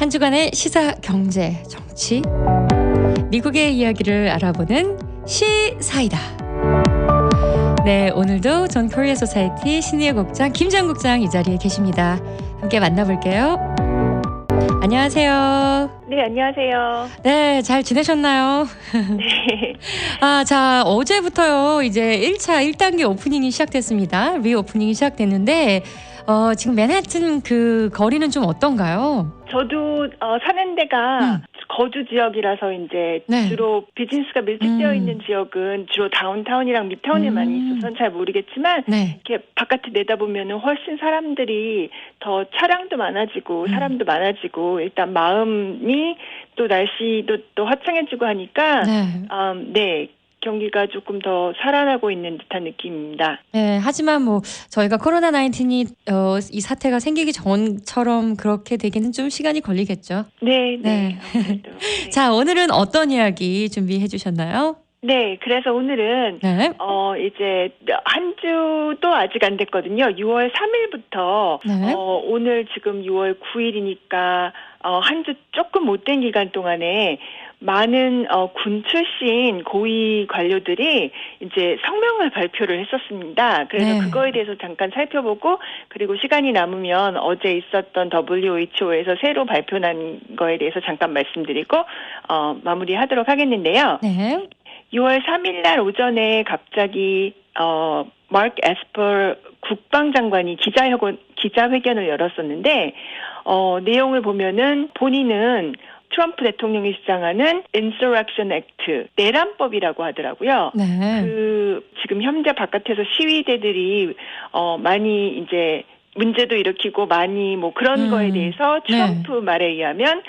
한 주간의 시사, 경제, 정치, 미국의 이야기를 알아보는 시사이다. 네, 오늘도 전 코리아 소사이티 시니어 국장 김지영 국장 이 자리에 계십니다. 함께 만나볼게요. 안녕하세요. 네, 안녕하세요. 네, 잘 지내셨나요? 네. 자, 어제부터요, 이제 1단계 오프닝이 시작됐습니다. 리오프닝이 시작됐는데, 지금 맨하튼 그 거리는 좀 어떤가요? 저도 사는 데가 거주 지역이라서 이제 네. 주로 비즈니스가 밀집되어 있는 지역은 주로 다운타운이랑 mid타운에 많이 있어서 잘 모르겠지만 네. 이렇게 바깥에 내다보면은 훨씬 사람들이 더 차량도 많아지고 사람도 많아지고 일단 마음이 또 날씨도 또 화창해지고 하니까 네. 경기가 조금 더 살아나고 있는 듯한 느낌입니다. 네, 하지만 뭐 저희가 코로나19이 이 사태가 생기기 전처럼 그렇게 되기는 좀 시간이 걸리겠죠. 네. 네. 아무래도, 네. 자, 오늘은 어떤 이야기 준비해 주셨나요? 네, 그래서 오늘은 네. 이제 한 주도 아직 안 됐거든요. 6월 3일부터 네. 오늘 지금 6월 9일이니까 한 주 조금 못된 기간 동안에 많은 군 출신 고위 관료들이 이제 성명을 발표를 했었습니다. 그래서 네. 그거에 대해서 잠깐 살펴보고 그리고 시간이 남으면 어제 있었던 WHO에서 새로 발표난 거에 대해서 잠깐 말씀드리고 마무리하도록 하겠는데요. 네. 6월 3일 날 오전에 갑자기 마크 에스퍼 국방장관이 기자회견을 열었었는데 내용을 보면은 본인은 트럼프 대통령이 주장하는 Insurrection Act, 내란법이라고 하더라고요. 네. 지금 현재 바깥에서 시위대들이 많이 이제 문제도 일으키고 많이 뭐 그런 거에 대해서 트럼프 말에 의하면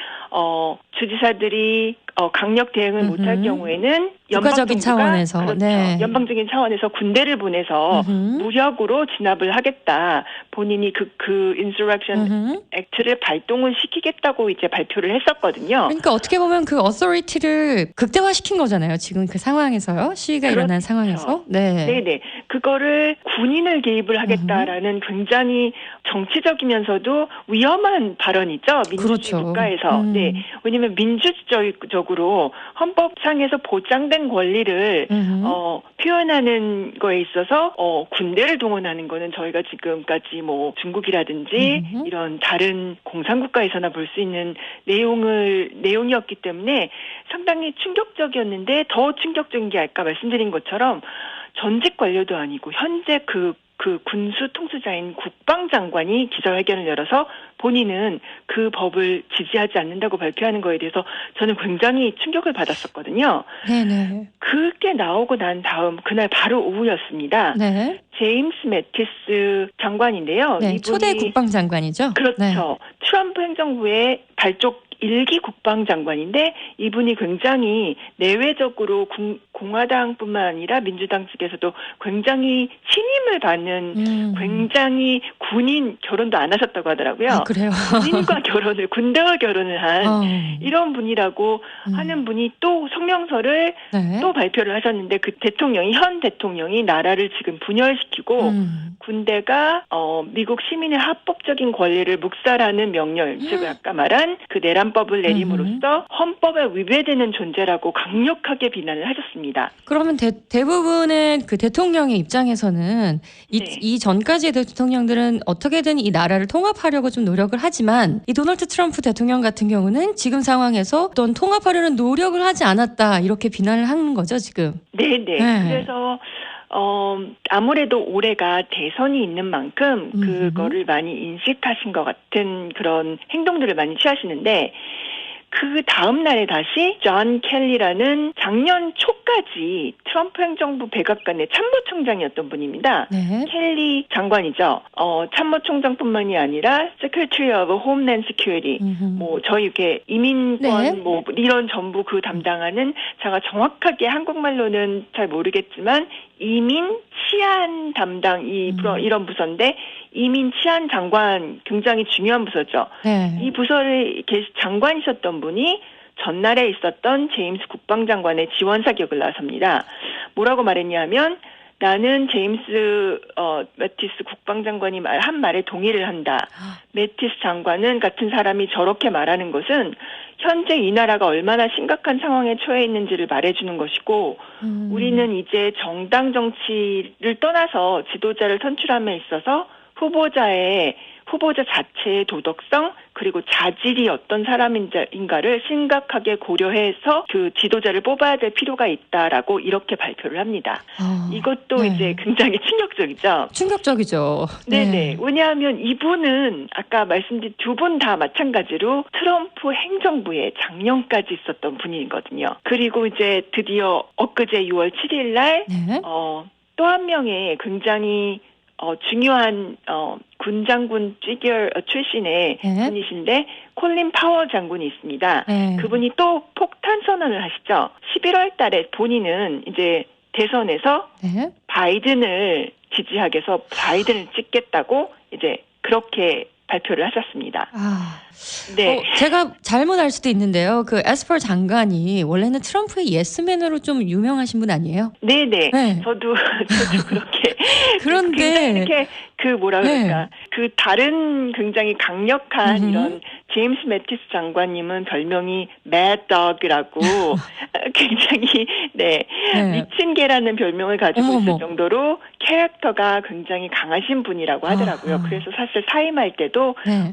주지사들이 강력 대응을 못할 경우에는 국가적인 차원에서, 그렇죠. 네. 연방적인 차원에서 군대를 보내서 무력으로 진압을 하겠다. 본인이 그 Insurrection Act를 발동을 시키겠다고 이제 발표를 했었거든요. 그러니까 어떻게 보면 그 authority를 극대화시킨 거잖아요. 지금 그 상황에서요. 시위가 일어난 상황에서. 네. 네네. 그거를 군인을 개입을 하겠다라는 굉장히 정치적이면서도 위험한 발언이죠. 민주주의 그렇죠. 국가에서. 네. 왜냐하면 민주적으로 헌법상에서 보장된 권리를 표현하는 거에 있어서 군대를 동원하는 거는 저희가 지금까지 뭐 중국이라든지 이런 다른 공산국가에서나 볼 수 있는 내용이었기 때문에 상당히 충격적이었는데 더 충격적인 게 아까 말씀드린 것처럼 전직 관료도 아니고 현재 그 군수 통수자인 국방장관이 기자회견을 열어서 본인은 그 법을 지지하지 않는다고 발표하는 거에 대해서 저는 굉장히 충격을 받았었거든요. 네네. 그게 나오고 난 다음 그날 바로 오후였습니다. 네. 제임스 매티스 장관인데요. 네. 이분이 초대 국방장관이죠. 그렇죠. 네. 트럼프 행정부의 발족 1기 국방장관인데 이분이 굉장히 내외적으로 공화당뿐만 아니라 민주당 측에서도 굉장히 신임을 받는 굉장히 군인 결혼도 안 하셨다고 하더라고요. 아, 그래요? 군대와 결혼을 한 이런 분이라고 하는 분이 또 성명서를 네. 또 발표를 하셨는데 그 현 대통령이 나라를 지금 분열시키고 군대가 미국 시민의 합법적인 권리를 묵살하는 명령, 즉 아까 말한 그 내란법을 내림으로써 헌법에 위배되는 존재라고 강력하게 비난을 하셨습니다. 그러면 대부분의 그 대통령의 입장에서는 이 전까지의 대통령들은 어떻게든 이 나라를 통합하려고 좀 노력을 하지만 이 도널드 트럼프 대통령 같은 경우는 지금 상황에서 어떤 통합하려는 노력을 하지 않았다 이렇게 비난을 하는 거죠 지금. 네네. 그래서 아무래도 올해가 대선이 있는 만큼 그거를 많이 인식하신 것 같은 그런 행동들을 많이 취하시는데 그 다음 날에 다시 존 켈리라는 작년 초까지 트럼프 행정부 백악관의 참모총장이었던 분입니다. 네. 켈리 장관이죠. 참모총장뿐만이 아니라 Secretary of Homeland Security, 뭐 저희 이렇게 이민권 뭐 이런 전부 그 담당하는 제가 정확하게 한국말로는 잘 모르겠지만 이민 치안 담당 이런 부서인데 이민 치안 장관 굉장히 중요한 부서죠. 네. 이 부서를 장관이셨던 분이 전날에 있었던 제임스 국방장관의 지원 사격을 나섭니다. 뭐라고 말했냐면 나는 제임스 매티스 국방장관이 한 말에 동의를 한다. 매티스 장관은 같은 사람이 저렇게 말하는 것은 현재 이 나라가 얼마나 심각한 상황에 처해 있는지를 말해주는 것이고 우리는 이제 정당 정치를 떠나서 지도자를 선출함에 있어서 후보자 자체의 도덕성 그리고 자질이 어떤 사람인가를 심각하게 고려해서 그 지도자를 뽑아야 될 필요가 있다라고 이렇게 발표를 합니다. 이것도 네. 이제 굉장히 충격적이죠. 충격적이죠. 네네. 왜냐하면 이분은 아까 말씀드린 두 분 다 마찬가지로 트럼프 행정부에 작년까지 있었던 분이거든요. 그리고 이제 드디어 엊그제 6월 7일 날 네. 또 한 명의 굉장히 중요한 군 장군 출신의 네. 분이신데 콜린 파월 장군이 있습니다. 네. 그분이 또 폭탄 선언을 하시죠. 11월 달에 본인은 이제 대선에서 네. 바이든을 지지하게 해서 바이든을 찍겠다고 이제 그렇게 발표를 하셨습니다. 네. 제가 잘못 알 수도 있는데요. 그 에스퍼 장관이 원래는 트럼프의 예스맨으로 좀 유명하신 분 아니에요? 네네. 네. 저도 그렇게. 그런데 굉장히 이렇게 뭐라 그럴까. 네. 그 다른 굉장히 강력한 음흠. 이런 제임스 매티스 장관님은 별명이 매드덕이라고 굉장히 네. 미친 개라는 별명을 가지고 어머머. 있을 정도로 캐릭터가 굉장히 강하신 분이라고 하더라고요. 아하. 그래서 사실 사임할 때도 네.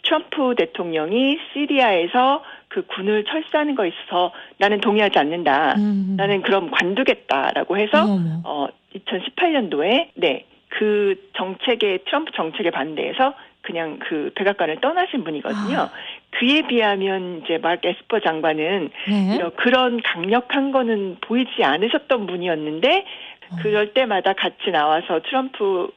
트럼프 대통령이 시리아에서 그 군을 철수하는 거에 있어서 나는 동의하지 않는다. 나는 그럼 관두겠다라고 해서 어머머. 2018년도에 그 트럼프 정책에 반대해서 그냥 그 백악관을 떠나신 분이거든요. 그에 비하면 이제 마크 에스퍼 장관은 네. 그런 강력한 거는 보이지 않으셨던 분이었는데 그럴 때마다 같이 나와서 트럼프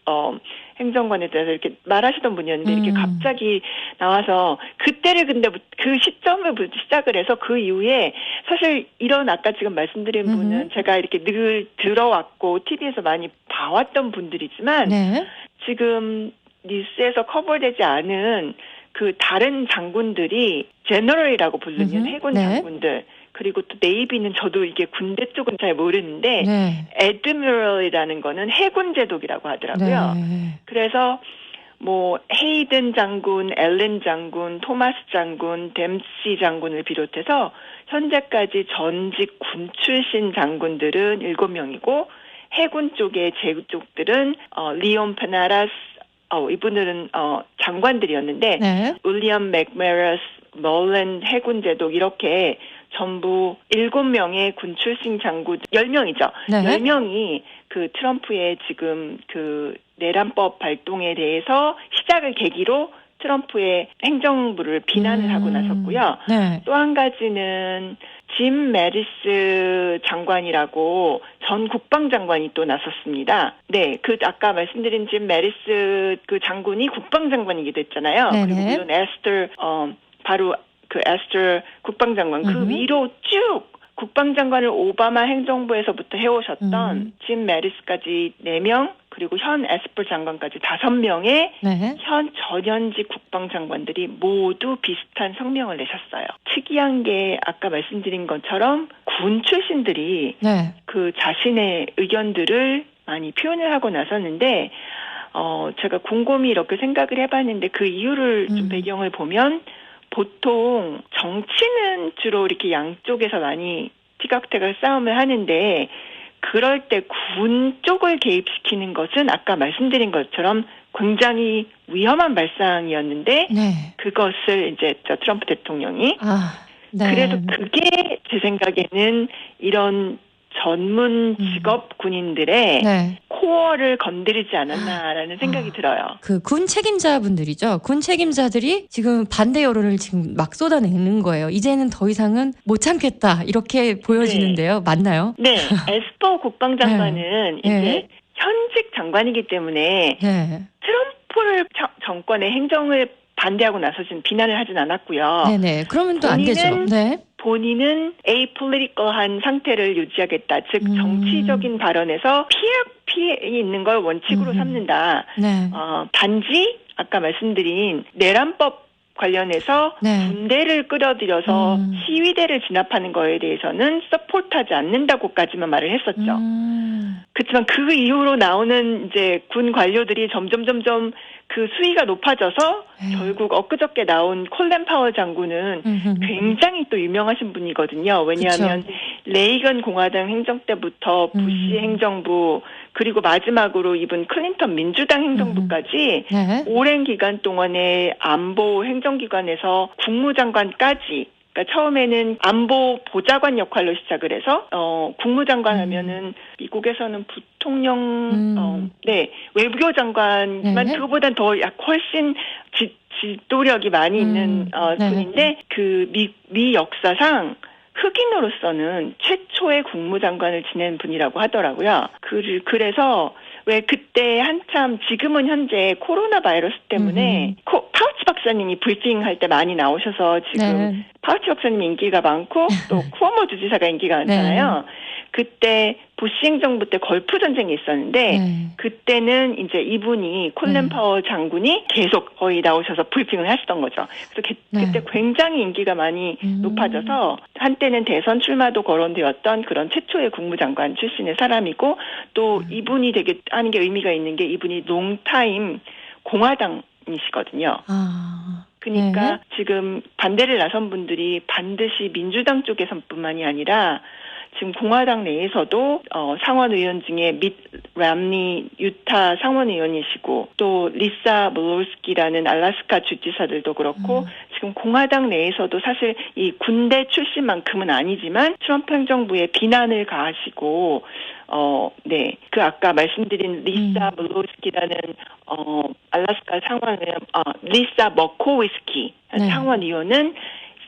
행정관에 대해서 이렇게 말하시던 분이었는데 이렇게 갑자기 나와서 그때를 근데 그 시점을 시작을 해서 그 이후에 사실 이런 아까 지금 말씀드린 분은 제가 이렇게 늘 들어왔고 TV에서 많이 봐왔던 분들이지만 네. 지금 뉴스에서 커버되지 않은 그 다른 장군들이 제너럴이라고 부르는 해군 네. 장군들 그리고 또 네이비는 저도 이게 군대 쪽은 잘 모르는데 네. 애드미럴이라는 거는 해군 제독이라고 하더라고요. 네. 그래서 뭐 헤이든 장군, 앨런 장군, 토마스 장군, 댐시 장군을 비롯해서 현재까지 전직 군 출신 장군들은 7명이고 해군 쪽의 제독들은 리온 페나라스 이분들은 장관들이었는데 네. 윌리엄 맥메러스, 멀렌 해군 제독 이렇게 전부 7명의 군 출신 장군 10명이죠. 네. 10명이 그 트럼프의 지금 그 내란법 발동에 대해서 시작을 계기로 트럼프의 행정부를 비난을 하고 나섰고요. 네. 또 한 가지는 짐 매리스 장관이라고 전 국방장관이 또 나섰습니다. 네, 그 아까 말씀드린 짐 매리스 그 장군이 국방장관이기도 했잖아요. 네네. 그리고 물론 바로 그 에스터 국방장관 그 위로 쭉 국방장관을 오바마 행정부에서부터 해오셨던 짐 매리스까지 4명 그리고 현 에스퍼 장관까지 5명의 네. 현 전현직 국방장관들이 모두 비슷한 성명을 내셨어요. 특이한 게 아까 말씀드린 것처럼 군 출신들이 네. 그 자신의 의견들을 많이 표현을 하고 나섰는데 제가 곰곰이 이렇게 생각을 해봤는데 그 이유를 좀 배경을 보면 보통 정치는 주로 이렇게 양쪽에서 많이 티격태격 싸움을 하는데 그럴 때 군 쪽을 개입시키는 것은 아까 말씀드린 것처럼 굉장히 위험한 발상이었는데 네. 그것을 이제 트럼프 대통령이 네. 그래도 그게 제 생각에는 이런 전문 직업 군인들의 네. 코어를 건드리지 않았나라는 생각이 들어요. 그 군 책임자분들이죠. 군 책임자들이 지금 반대 여론을 지금 막 쏟아내는 거예요. 이제는 더 이상은 못 참겠다 이렇게 보여지는데요. 맞나요? 네, 에스퍼 국방장관은 네. 이제 현직 장관이기 때문에 네. 트럼프 정권의 행정을 반대하고 나서진 비난을 하진 않았고요. 네네. 그러면 또 안 되죠. 네. 본인은 apolitical한 상태를 유지하겠다. 즉 정치적인 발언에서 피해 있는 걸 원칙으로 삼는다. 네. 단지 아까 말씀드린 내란법 관련해서 네. 군대를 끌어들여서 시위대를 진압하는 거에 대해서는 서포트하지 않는다고까지만 말을 했었죠. 그렇지만 그 이후로 나오는 이제 군 관료들이 점점 그 수위가 높아져서 결국 엊그저께 나온 콜린 파월 장군은 굉장히 또 유명하신 분이거든요. 왜냐하면 그쵸. 레이건 공화당 행정 때부터 부시 행정부 그리고 마지막으로 이번 클린턴 민주당 행정부까지 네. 오랜 기간 동안의 안보 행정기관에서 국무장관까지 그러니까 처음에는 안보 보좌관 역할로 시작을 해서 국무장관 하면은 미국에서는 부통령 네 외교 장관만 네. 그거보단 더 훨씬 지도력이 많이 있는 분인데 그 미 역사상 흑인으로서는 최초의 국무장관을 지낸 분이라고 하더라고요. 그래서 왜 그때 한참 지금은 현재 코로나 바이러스 때문에 파우치 박사님이 브리핑할 때 많이 나오셔서 지금 네. 파우치 박사님 인기가 많고 또 쿠오모 주지사가 인기가 많잖아요. 네. 그때 부시 행정부 때 걸프 전쟁이 있었는데 네. 그때는 이제 이분이 콜린 파월 장군이 계속 거의 나오셔서 브리핑을 하시던 거죠. 그래서 그때 굉장히 인기가 많이 높아져서 한때는 대선 출마도 거론되었던 그런 최초의 국무장관 출신의 사람이고 또 이분이 되게 하는 게 의미가 있는 게 이분이 롱타임 공화당이시거든요. 그러니까 네. 지금 반대를 나선 분들이 반드시 민주당 쪽에서뿐만이 아니라 지금 공화당 내에서도 상원 의원 중에 밋 람니 유타 상원 의원이시고 또 리사 몰로스키라는 알래스카 주지사들도 그렇고 지금 공화당 내에서도 사실 이 군대 출신만큼은 아니지만 트럼프 행정부에 비난을 가하시고 네. 그 아까 말씀드린 리사 몰로스키라는 알래스카 상원 의원 리사 머코위스키 네. 상원 의원은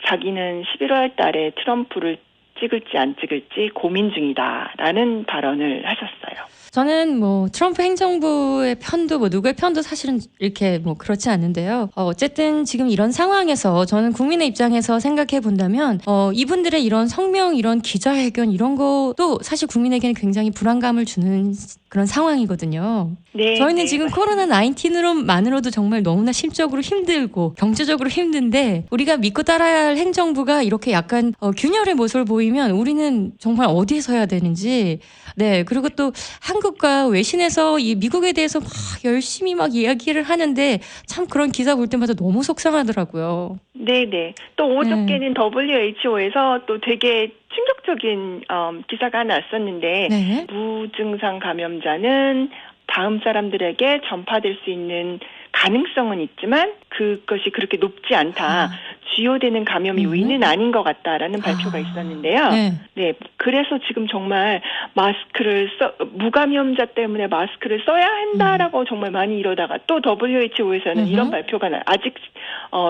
자기는 11월 달에 트럼프를 찍을지 안 찍을지 고민 중이다라는 발언을 하셨어요. 저는 뭐 트럼프 행정부의 편도 뭐 누구의 편도 사실은 이렇게 뭐 그렇지 않는데요. 어쨌든 지금 이런 상황에서 저는 국민의 입장에서 생각해 본다면 이분들의 이런 성명, 이런 기자회견 이런 것도 사실 국민에게는 굉장히 불안감을 주는 그런 상황이거든요. 네, 저희는 네, 지금 코로나 19으로만으로도 정말 너무나 심적으로 힘들고 경제적으로 힘든데 우리가 믿고 따라야 할 행정부가 이렇게 약간 균열의 모습을 보이면 우리는 정말 어디에 서야 되는지 네 그리고 또 한국과 외신에서 이 미국에 대해서 막 열심히 막 이야기를 하는데 참 그런 기사 볼 때마다 너무 속상하더라고요. 네네. 또 어저께는 WHO에서 또 되게 충격적인 기사가 하나 났었는데 네. 무증상 감염자는 다음 사람들에게 전파될 수 있는 가능성은 있지만 그것이 그렇게 높지 않다. 주요되는 감염 요인은 아닌 것 같다라는 발표가 있었는데요. 네, 그래서 지금 정말 마스크를 무감염자 때문에 마스크를 써야 한다라고 정말 많이 이러다가 또 WHO에서는 이런 발표가 아직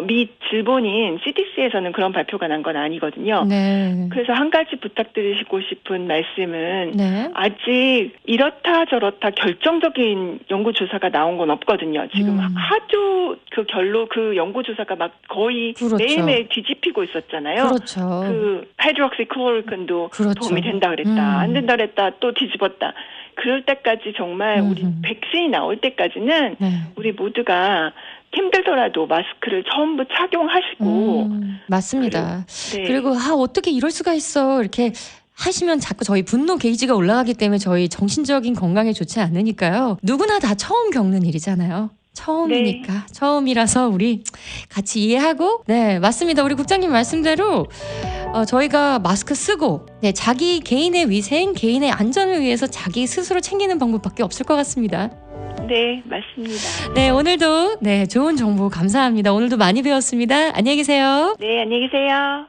미 질본인 CDC에서는 그런 발표가 난 건 아니거든요. 네. 그래서 한 가지 부탁드리고 싶은 말씀은 네. 아직 이렇다 저렇다 결정적인 연구조사가 나온 건 없거든요. 지금 하도 그 연구조사가 막 거의 그렇죠. 매일매일 뒤집히고 있었잖아요. 그렇죠. 그 하이드록시클로로퀸도 그렇죠. 도움이 된다 그랬다. 안 된다 그랬다. 또 뒤집었다. 그럴 때까지 정말 우리 백신이 나올 때까지는 우리 모두가 힘들더라도 마스크를 전부 착용하시고 맞습니다. 네. 그리고 어떻게 이럴 수가 있어 이렇게 하시면 자꾸 저희 분노 게이지가 올라가기 때문에 저희 정신적인 건강에 좋지 않으니까요. 누구나 다 처음 겪는 일이잖아요. 처음이니까 네. 처음이라서 우리 같이 이해하고 네 맞습니다. 우리 국장님 말씀대로 저희가 마스크 쓰고 네, 자기 개인의 위생, 개인의 안전을 위해서 자기 스스로 챙기는 방법밖에 없을 것 같습니다. 네, 맞습니다. 네, 오늘도 네 좋은 정보 감사합니다. 오늘도 많이 배웠습니다. 안녕히 계세요. 네, 안녕히 계세요.